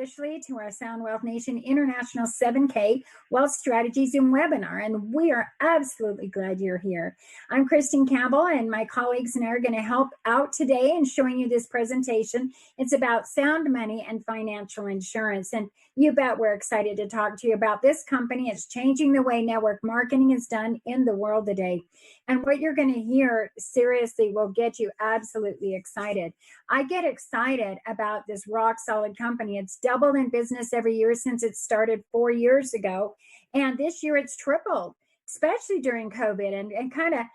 officially to our Sound Wealth Nation International 7K Wealth Strategies and Webinar, and we are absolutely glad you're here. I'm Kristen Campbell, and my colleagues and I are going to help out today in showing you this presentation. It's about sound money and financial insurance, and you bet we're excited to talk to you about this company. It's changing the way network marketing is done in the world today, and what you're going to hear seriously will get you absolutely excited. I get excited about this rock solid company. It's doubled in business every year since it started 4 years ago. And this year it's tripled, especially during COVID. And kind of,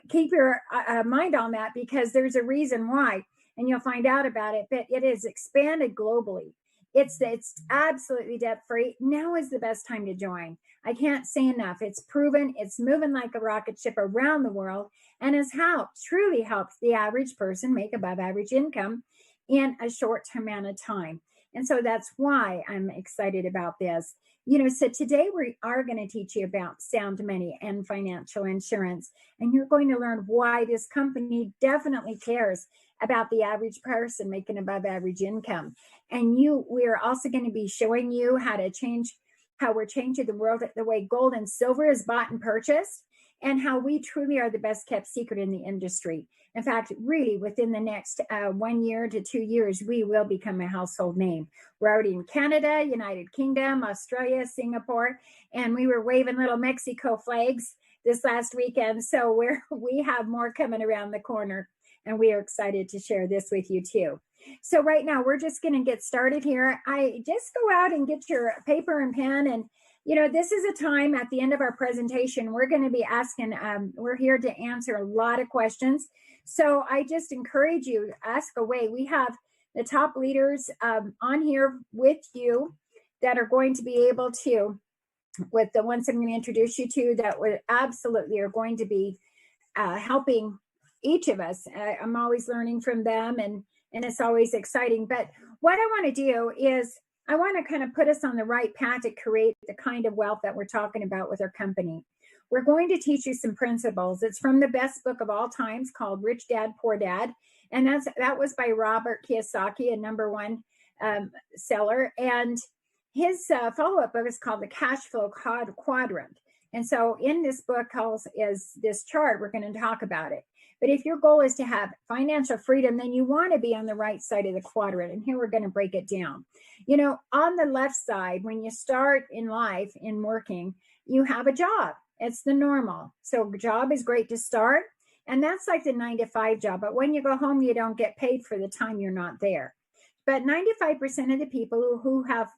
keep your mind on that, because there's a reason why, and you'll find out about it. But it is expanded globally. It's absolutely debt free. Now is the best time to join. I can't say enough. It's proven. It's moving like a rocket ship around the world, and has truly helped the average person make above average income in a short amount of time. And so that's why I'm excited about this. So today we are going to teach you about sound money and financial insurance, and you're going to learn why this company definitely cares about the average person making above average income. And we're also going to be showing you how we're changing the world, the way gold and silver is bought and purchased, and how we truly are the best kept secret in the industry. In fact, really within the next 1 year to 2 years, we will become a household name. We're already in Canada, United Kingdom, Australia, Singapore, and we were waving little Mexico flags this last weekend. So we have more coming around the corner, and we are excited to share this with you too. So right now, we're just going to get started here. I just go out and get your paper and pen, and this is a time at the end of our presentation, we're going to be asking, we're here to answer a lot of questions. So I just encourage you, ask away. We have the top leaders on here with you that are going to be able to, with the ones I'm going to introduce you to, that would absolutely are going to be helping each of us. I'm always learning from them, and it's always exciting. But what I want to do is I want to kind of put us on the right path to create the kind of wealth that we're talking about with our company. We're going to teach you some principles. It's from the best book of all times called Rich Dad, Poor Dad. And that was by Robert Kiyosaki, a #1 seller. And his follow-up book is called The Cash Flow Quadrant. And so in this book is this chart. We're going to talk about it. But if your goal is to have financial freedom, then you want to be on the right side of the quadrant. And here we're going to break it down. On the left side, when you start in life, in working, you have a job. It's the normal. So job is great to start. And that's like the 9-to-5 job. But when you go home, you don't get paid for the time you're not there. But 95% of the people who have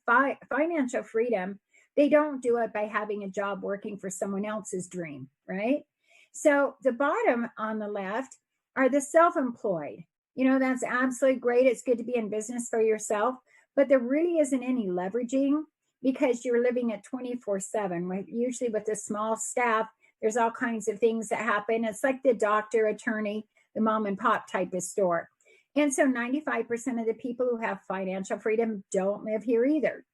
financial freedom, they don't do it by having a job working for someone else's dream, right? So the bottom on the left are the self-employed. That's absolutely great. It's good to be in business for yourself, but there really isn't any leveraging because you're living at 24/7. Usually with a small staff, there's all kinds of things that happen. It's like the doctor, attorney, the mom and pop type of store. And so 95% of the people who have financial freedom don't live here either.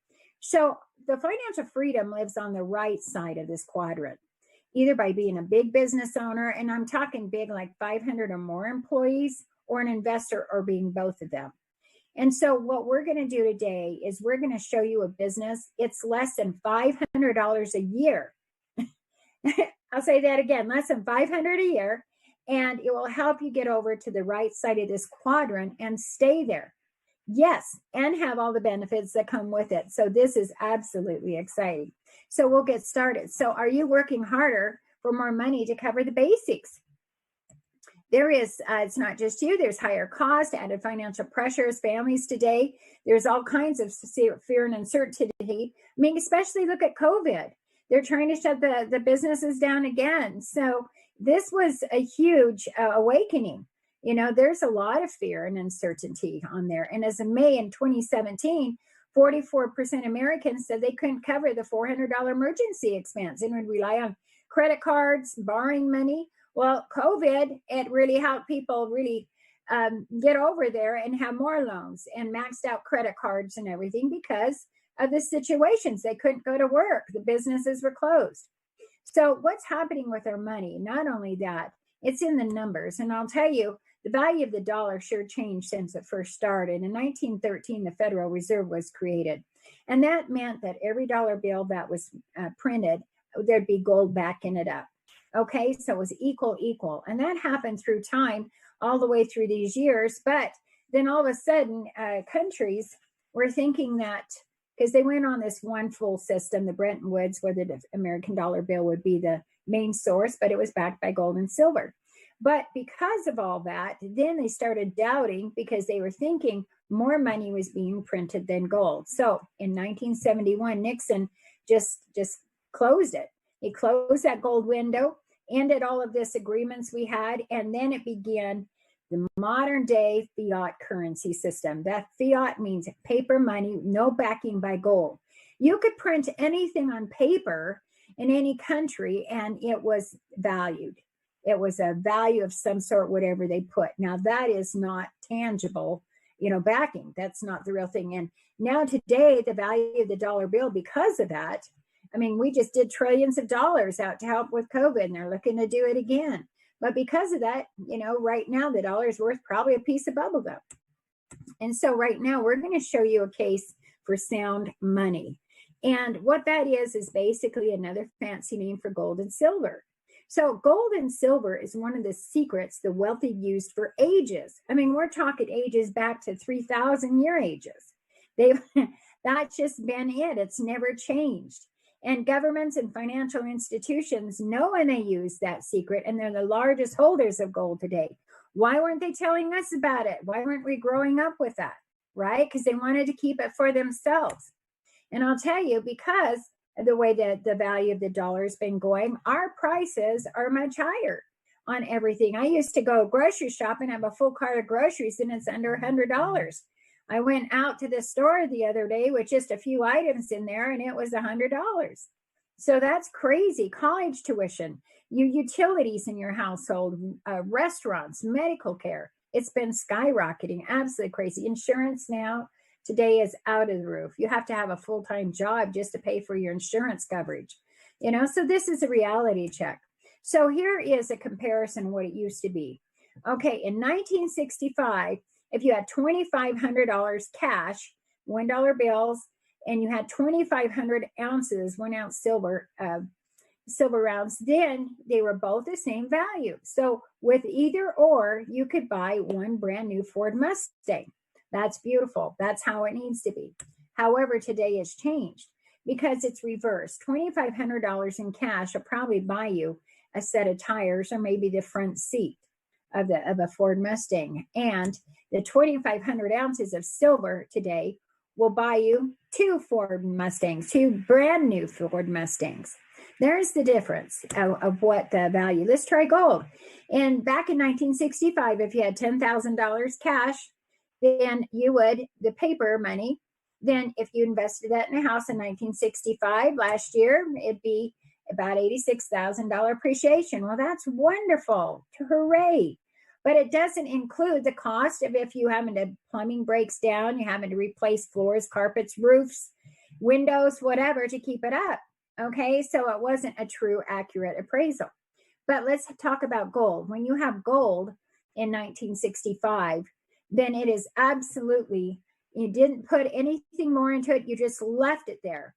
So the financial freedom lives on the right side of this quadrant, either by being a big business owner, and I'm talking big, like 500 or more employees, or an investor, or being both of them. And so what we're going to do today is we're going to show you a business. It's less than $500 a year. I'll say that again, less than $500 a year, and it will help you get over to the right side of this quadrant and stay there. Yes, and have all the benefits that come with it. So this is absolutely exciting. So we'll get started. So are you working harder for more money to cover the basics? There is, it's not just you, there's higher cost, added financial pressures, families today. There's all kinds of fear and uncertainty. I mean, especially look at COVID. They're trying to shut the businesses down again. So this was a huge awakening. There's a lot of fear and uncertainty on there. And as of May in 2017, 44% Americans said they couldn't cover the $400 emergency expense and would rely on credit cards, borrowing money. Well, COVID, it really helped people really get over there and have more loans and maxed out credit cards and everything because of the situations. They couldn't go to work. The businesses were closed. So what's happening with our money? Not only that, it's in the numbers. And I'll tell you, the value of the dollar sure changed since it first started. In 1913, the Federal Reserve was created. And that meant that every dollar bill that was printed, there'd be gold backing it up. Okay, so it was equal. And that happened through time, all the way through these years. But then all of a sudden, countries were thinking that, because they went on this one full system, the Bretton Woods, where the American dollar bill would be the main source, but it was backed by gold and silver. But because of all that, then they started doubting, because they were thinking more money was being printed than gold. So in 1971, Nixon just closed it. He closed that gold window, ended all of this agreements we had, and then it began the modern day fiat currency system. That fiat means paper money, no backing by gold. You could print anything on paper in any country and it was valued. It was a value of some sort, whatever they put. Now that is not tangible, backing. That's not the real thing. And now today, the value of the dollar bill, because of that, I mean, we just did trillions of dollars out to help with COVID, and they're looking to do it again. But because of that, right now the dollar is worth probably a piece of bubble gum. And so right now we're going to show you a case for sound money. And what that is basically another fancy name for gold and silver. So gold and silver is one of the secrets the wealthy used for ages. I mean, we're talking ages back to 3,000 year ages. That's just been it. It's never changed. And governments and financial institutions know when they use that secret, and they're the largest holders of gold today. Why weren't they telling us about it? Why weren't we growing up with that, right? Because they wanted to keep it for themselves. And I'll tell you, because of the way that the value of the dollar has been going, our prices are much higher on everything. I used to go grocery shopping, have a full cart of groceries, and it's under $100. I went out to the store the other day with just a few items in there, and it was $100. So that's crazy. College tuition, utilities in your household, restaurants, medical care. It's been skyrocketing, absolutely crazy. Insurance now today is out of the roof. You have to have a full-time job just to pay for your insurance coverage. So this is a reality check. So here is a comparison of what it used to be. Okay, in 1965, if you had $2,500 cash, $1 bills, and you had 2,500 ounces, 1 ounce silver rounds, then they were both the same value. So with either or, you could buy one brand new Ford Mustang. That's beautiful. That's how it needs to be. However, today has changed because it's reversed. $2,500 in cash will probably buy you a set of tires or maybe the front seat of a Ford Mustang. And the 2,500 ounces of silver today will buy you two brand new Ford Mustangs. There's the difference of what the value. Let's try gold. And back in 1965, if you had $10,000 cash, then you would, the paper money, then if you invested that in a house in 1965, last year, it'd be about $86,000 appreciation. Well, that's wonderful. Hooray. But it doesn't include the cost of if you having to, plumbing breaks down, you're having to replace floors, carpets, roofs, windows, whatever to keep it up. Okay, so it wasn't a true, accurate appraisal. But let's talk about gold. When you have gold in 1965, then it is absolutely, you didn't put anything more into it, you just left it there.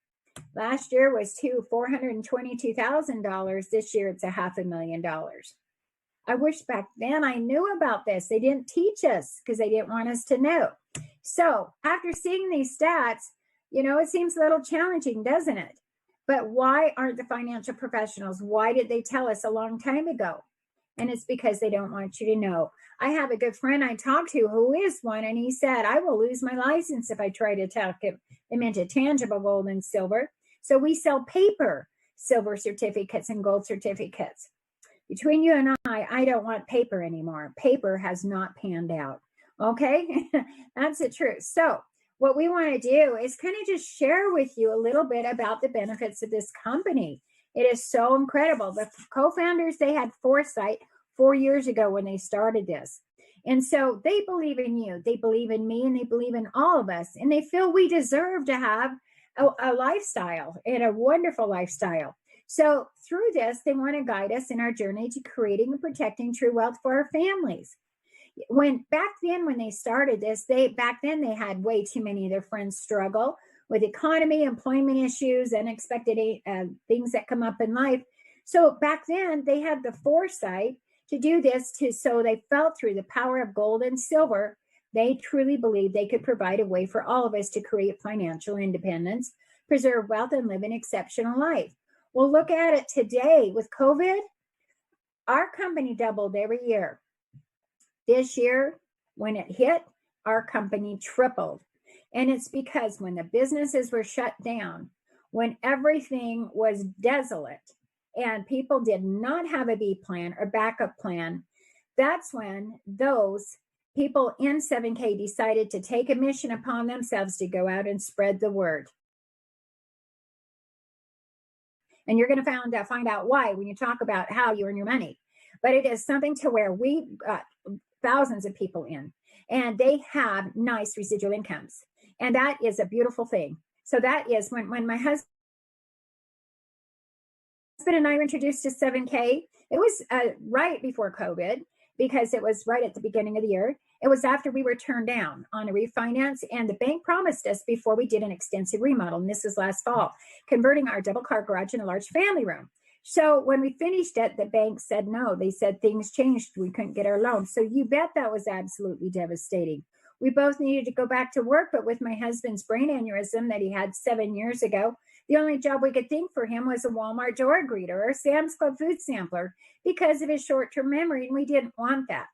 Last year was $422,000. This year it's $500,000. I wish back then I knew about this. They didn't teach us because they didn't want us to know. So after seeing these stats, it seems a little challenging, doesn't it? But why aren't the financial professionals? Why did they tell us a long time ago? And it's because they don't want you to know. I have a good friend I talked to who is one, and he said, I will lose my license if I try to talk him into tangible gold and silver. So we sell paper silver certificates and gold certificates. Between you and I don't want paper anymore. Paper has not panned out. Okay, that's the truth. So what we want to do is kind of just share with you a little bit about the benefits of this company. It is so incredible. The co-founders, they had foresight 4 years ago when they started this. And so they believe in you, they believe in me, and they believe in all of us. And they feel we deserve to have a lifestyle, and a wonderful lifestyle. So through this, they want to guide us in our journey to creating and protecting true wealth for our families. When back then, when they started this, they had way too many of their friends struggle with economy, employment issues, unexpected things that come up in life. So back then, they had the foresight to do this so they felt through the power of gold and silver. They truly believed they could provide a way for all of us to create financial independence, preserve wealth, and live an exceptional life. Well, look at it today with COVID. Our company doubled every year. This year, when it hit, our company tripled. And it's because when the businesses were shut down, when everything was desolate and people did not have a B plan or backup plan, that's when those people in 7K decided to take a mission upon themselves to go out and spread the word. And you're going to find out why when you talk about how you earn your money. But it is something to where we got thousands of people in, and they have nice residual incomes. And that is a beautiful thing. So that is when my husband and I were introduced to 7K, it was right before COVID, because it was right at the beginning of the year. It was after we were turned down on a refinance, and the bank promised us before we did an extensive remodel, and this was last fall, converting our double-car garage into a large family room. So when we finished it, the bank said no. They said things changed. We couldn't get our loan. So you bet that was absolutely devastating. We both needed to go back to work, but with my husband's brain aneurysm that he had 7 years ago, the only job we could think for him was a Walmart door greeter or a Sam's Club food sampler because of his short-term memory, and we didn't want that.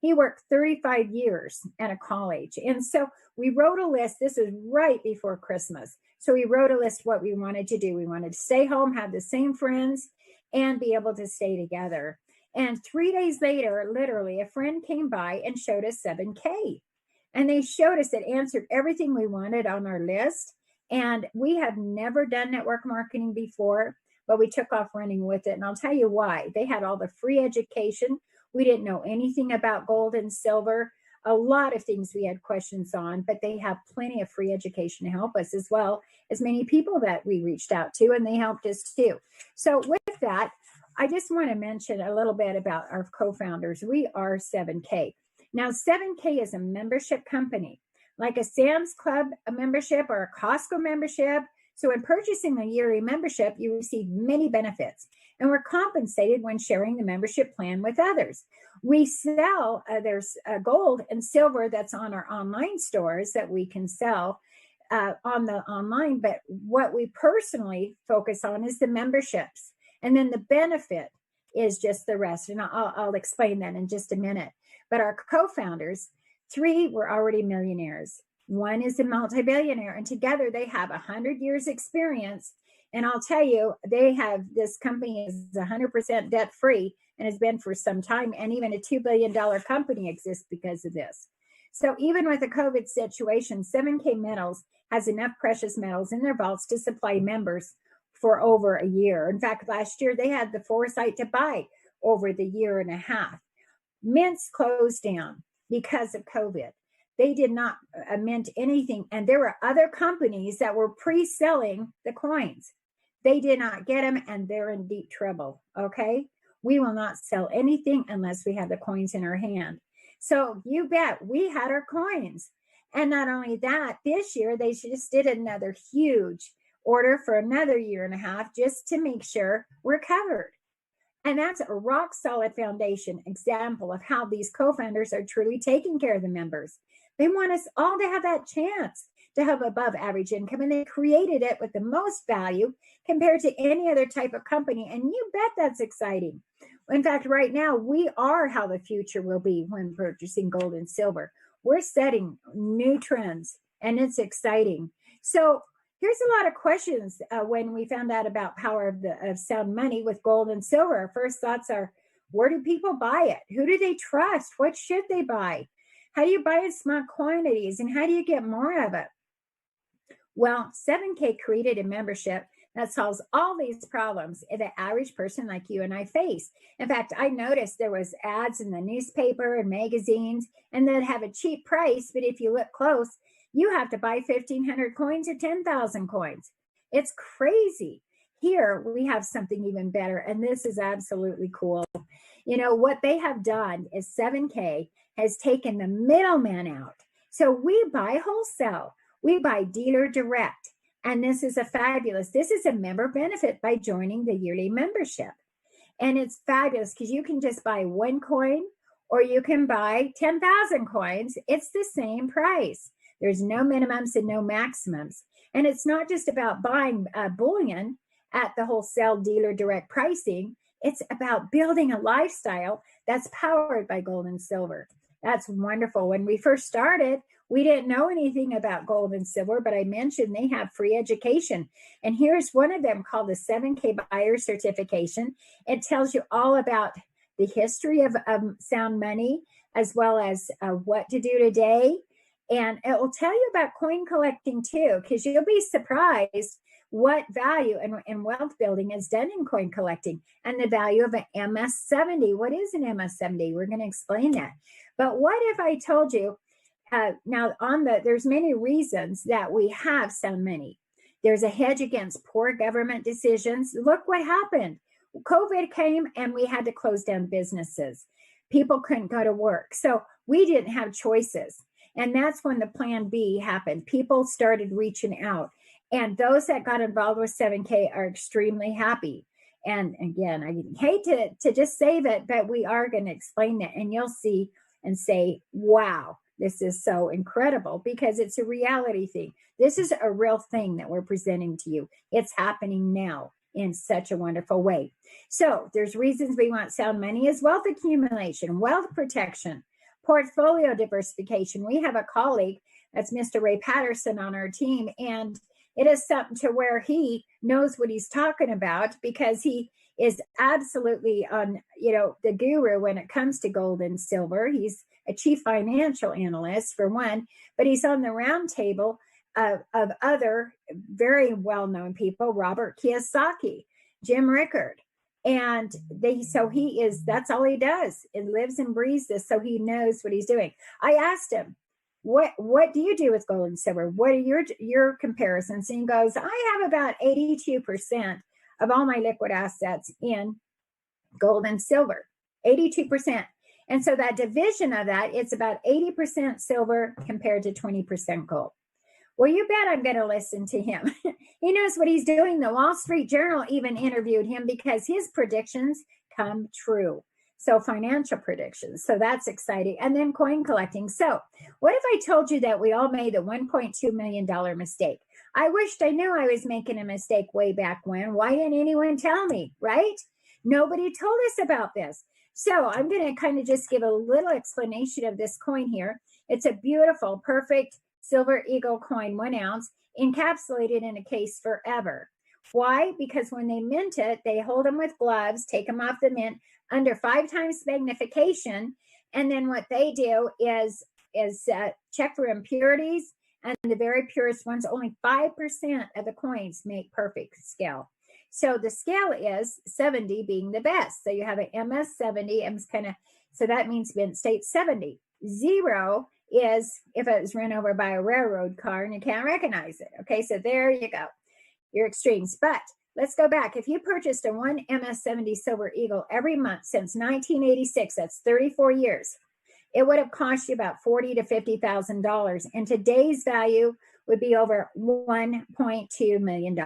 He worked 35 years at a college. And so we wrote a list. This was right before Christmas. So we wrote a list what we wanted to do. We wanted to stay home, have the same friends, and be able to stay together. And 3 days later, literally, a friend came by and showed us 7K. And they showed us it answered everything we wanted on our list. And we have never done network marketing before, but we took off running with it. And I'll tell you why. They had all the free education. We didn't know anything about gold and silver. A lot of things we had questions on, but they have plenty of free education to help us, as well as many people that we reached out to, and they helped us too. So with that, I just want to mention a little bit about our co-founders. We are 7K. Now, 7K is a membership company, like a Sam's Club membership or a Costco membership. So in purchasing a yearly membership, you receive many benefits, and we're compensated when sharing the membership plan with others. We sell, there's gold and silver that's on our online stores that we can sell on the online, but what we personally focus on is the memberships. And then the benefit is just the rest. And I'll explain that in just a minute. But our co-founders, 3 were already millionaires. 1 is a multi-billionaire, and together they have 100 years experience. And I'll tell you, this company is 100% debt free and has been for some time. And even a $2 billion company exists because of this. So even with the COVID situation, 7K Metals has enough precious metals in their vaults to supply members for over a year. In fact, last year they had the foresight to buy over the year and a half. Mints closed down because of COVID. They did not mint anything. And there were other companies that were pre-selling the coins. They did not get them, and they're in deep trouble, okay? We will not sell anything unless we have the coins in our hand. So you bet we had our coins. And not only that, this year they just did another huge order for another year and a half just to make sure we're covered. And that's a rock solid foundation example of how these co-founders are truly taking care of the members. They want us all to have that chance to have above average income, and they created it with the most value compared to any other type of company. And you bet that's exciting. In fact, right now, we are how the future will be when purchasing gold and silver. We're setting new trends, and it's exciting. So here's a lot of questions when we found out about power of sound money with gold and silver. Our first thoughts are, where do people buy it? Who do they trust? What should they buy? How do you buy in small quantities, and how do you get more of it? Well, 7K created a membership that solves all these problems the average person like you and I face. In fact, I noticed there was ads in the newspaper and magazines, and they'd have a cheap price, but if you look close, you have to buy 1,500 coins or 10,000 coins. It's crazy. here we have something even better, and this is absolutely cool. You know, what they have done is 7K has taken the middleman out. So we buy wholesale, we buy dealer direct, and this is a member benefit by joining the yearly membership. And it's fabulous because you can just buy one coin or you can buy 10,000 coins. It's the same price. There's no minimums and no maximums. And it's not just about buying bullion at the wholesale dealer direct pricing. It's about building a lifestyle that's powered by gold and silver. That's wonderful. When we first started, we didn't know anything about gold and silver, but I mentioned they have free education. And here's one of them called the 7K Buyer Certification. It tells you all about the history of sound money, as well as what to do today. And it will tell you about coin collecting too, because you'll be surprised what value and wealth building is done in coin collecting, and the value of an MS-70. What is an MS-70? We're going to explain that. But what if I told you, now there's many reasons that we have sound money. There's a hedge against poor government decisions. Look what happened. COVID came and we had to close down businesses. People couldn't go to work. So we didn't have choices. And that's when the plan B happened. People started reaching out. And those that got involved with 7K are extremely happy. And again, I hate to just say that, but we are going to explain that. And you'll see and say, wow, this is so incredible, because it's a reality thing. This is a real thing that we're presenting to you. It's happening now in such a wonderful way. So there's reasons we want sound money is wealth accumulation, wealth protection, portfolio diversification. We have a colleague, that's Mr. Ray Patterson on our team, and it is something to where he knows what he's talking about, because he is absolutely on, the guru when it comes to gold and silver. He's a chief financial analyst for one, but he's on the round table of other very well-known people, Robert Kiyosaki, Jim Rickard. And that's all he does. It lives and breathes this, so he knows what he's doing. I asked him, what do you do with gold and silver? What are your comparisons? And he goes, I have about 82% of all my liquid assets in gold and silver, 82%. And so that division of that, it's about 80% silver compared to 20% gold. Well, you bet I'm going to listen to him. He knows what he's doing. The Wall Street Journal even interviewed him because his predictions come true. So financial predictions. So that's exciting. And then coin collecting. So what if I told you that we all made the $1.2 million mistake? I wished I knew I was making a mistake way back when. Why didn't anyone tell me, right? Nobody told us about this. So I'm going to kind of just give a little explanation of this coin here. It's a beautiful, perfect silver eagle coin, 1 ounce, encapsulated in a case forever. Why? Because when they mint it, they hold them with gloves, take them off the mint under 5 times magnification. And then what they do is check for impurities. And the very purest ones, only 5% of the coins make perfect scale. So the scale is 70 being the best. So you have an MS-70, so that means mint state 70. 0 is if it was run over by a railroad car and you can't recognize it. Okay, so there you go, your extremes. But let's go back. If you purchased a 1 MS-70 Silver Eagle every month since 1986, that's 34 years, it would have cost you about $40,000 to $50,000. And today's value would be over $1.2 million.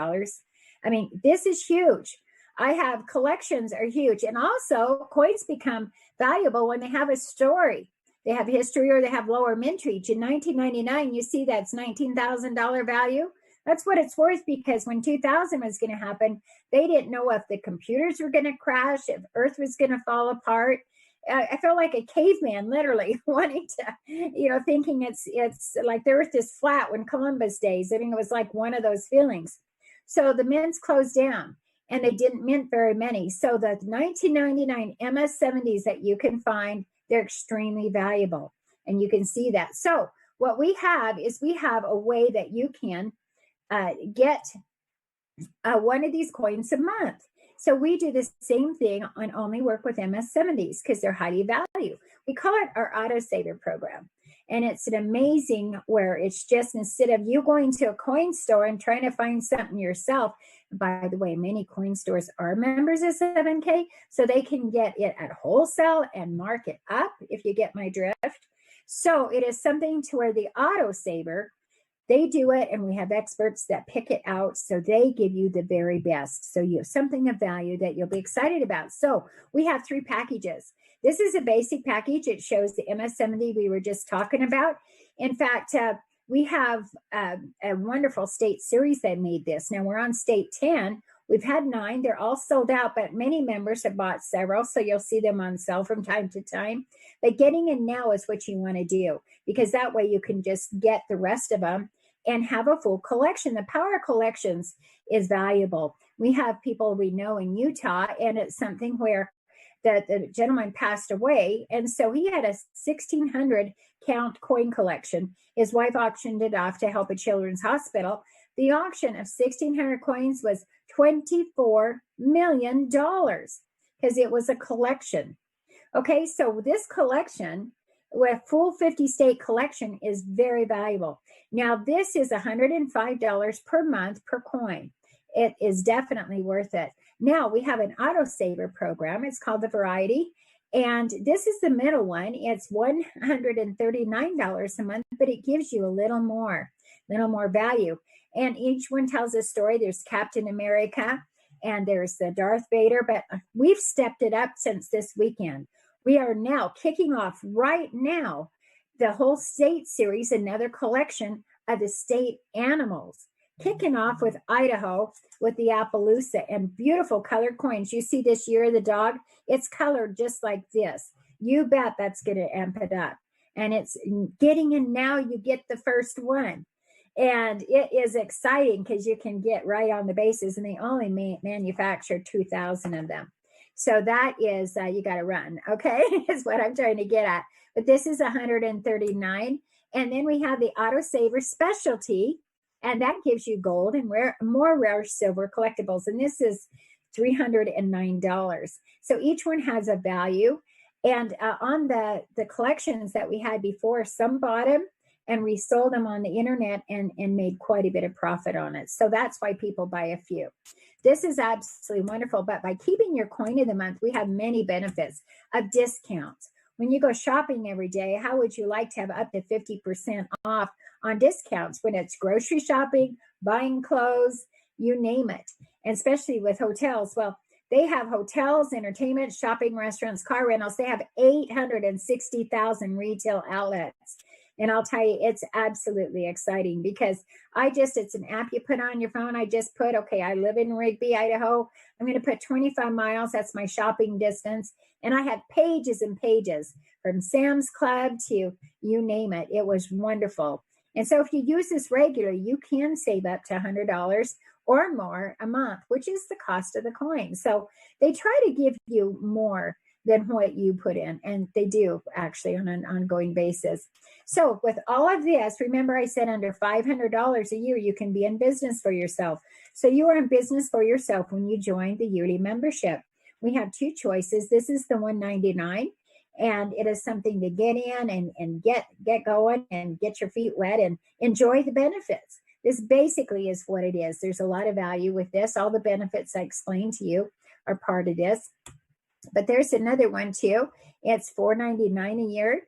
I mean, this is huge. I have collections are huge. And also coins become valuable when they have a story. They have history or they have lower mint reach. In 1999, you see that's $19,000 value. That's what it's worth, because when 2000 was going to happen, they didn't know if the computers were going to crash, if Earth was going to fall apart. I felt like a caveman, literally wanting to, thinking it's like the Earth is flat when Columbus days. I mean, it was like one of those feelings. So the mints closed down and they didn't mint very many. So the 1999 MS-70s that you can find, they're extremely valuable, and you can see that. So what we have is we have a way that you can get one of these coins a month. So we do the same thing and only work with MS-70s because they're highly valued. We call it our auto saver program. And it's an amazing where it's just, instead of you going to a coin store and trying to find something yourself, by the way, many coin stores are members of 7K, so they can get it at wholesale and mark it up, if you get my drift. So it is something to where the autosaver, they do it, and we have experts that pick it out, so they give you the very best. So you have something of value that you'll be excited about. So we have 3 packages. This is a basic package. It shows the MS-70 we were just talking about. In fact, we have a wonderful state series that made this. Now we're on state 10. We've had 9. They're all sold out, but many members have bought several, so you'll see them on sale from time to time. But getting in now is what you want to do, because that way you can just get the rest of them and have a full collection. The power of collections is valuable. We have people we know in Utah, and it's something where the gentleman passed away, and so he had a 1,600 count coin collection. His wife auctioned it off to help a children's hospital. The auction of 1,600 coins was $24 million because it was a collection. Okay, so this collection, with full 50 state collection, is very valuable. Now, this is $105 per month per coin. It is definitely worth it. Now, we have an autosaver program. It's called the Variety. And this is the middle one. It's $139 a month, but it gives you a little more value. And each one tells a story. There's Captain America and there's the Darth Vader, but we've stepped it up since this weekend. We are now kicking off right now the whole state series, another collection of the state animals. Kicking off with Idaho with the Appaloosa and beautiful colored coins. You see this Year of the Dog? It's colored just like this. You bet that's going to amp it up. And it's getting in now, you get the first one. And it is exciting because you can get right on the bases, and they only manufacture 2,000 of them. So that is, you got to run, okay, is what I'm trying to get at. But this is 139. And then we have the Autosaver Specialty, and that gives you gold and more rare silver collectibles. And this is $309. So each one has a value. And on the collections that we had before, some bought them and resold them on the internet and made quite a bit of profit on it. So that's why people buy a few. This is absolutely wonderful. But by keeping your coin of the month, we have many benefits of discounts. When you go shopping every day, how would you like to have up to 50% off on discounts when it's grocery shopping, buying clothes, you name it, and especially with hotels? Well, they have hotels, entertainment, shopping, restaurants, car rentals. They have 860,000 retail outlets. And I'll tell you, it's absolutely exciting because it's an app you put on your phone. I just put, okay, I live in Rigby, Idaho. I'm going to put 25 miles. That's my shopping distance. And I had pages and pages from Sam's Club to you name it. It was wonderful. And so if you use this regularly, you can save up to $100 or more a month, which is the cost of the coin. So they try to give you more than what you put in. And they do actually on an ongoing basis. So with all of this, remember I said under $500 a year, you can be in business for yourself. So you are in business for yourself when you join the yearly membership. We have 2 choices. This is the $199, and it is something to get in and get going and get your feet wet and enjoy the benefits. This basically is what it is. There's a lot of value with this. All the benefits I explained to you are part of this. But there's another one too. It's $499 a year.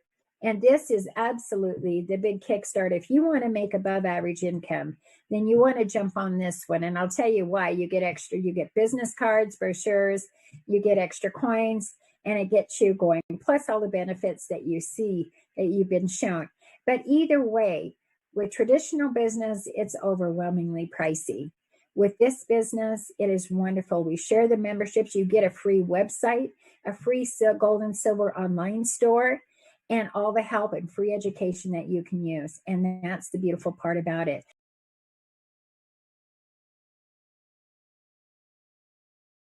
And this is absolutely the big kickstart. If you want to make above average income, then you want to jump on this one. And I'll tell you why. You get extra, you get business cards, brochures, you get extra coins, and it gets you going, plus all the benefits that you see that you've been shown. But either way, with traditional business, it's overwhelmingly pricey. With this business, it is wonderful. We share the memberships. You get a free website, a free gold and silver online store, and all the help and free education that you can use. And that's the beautiful part about it.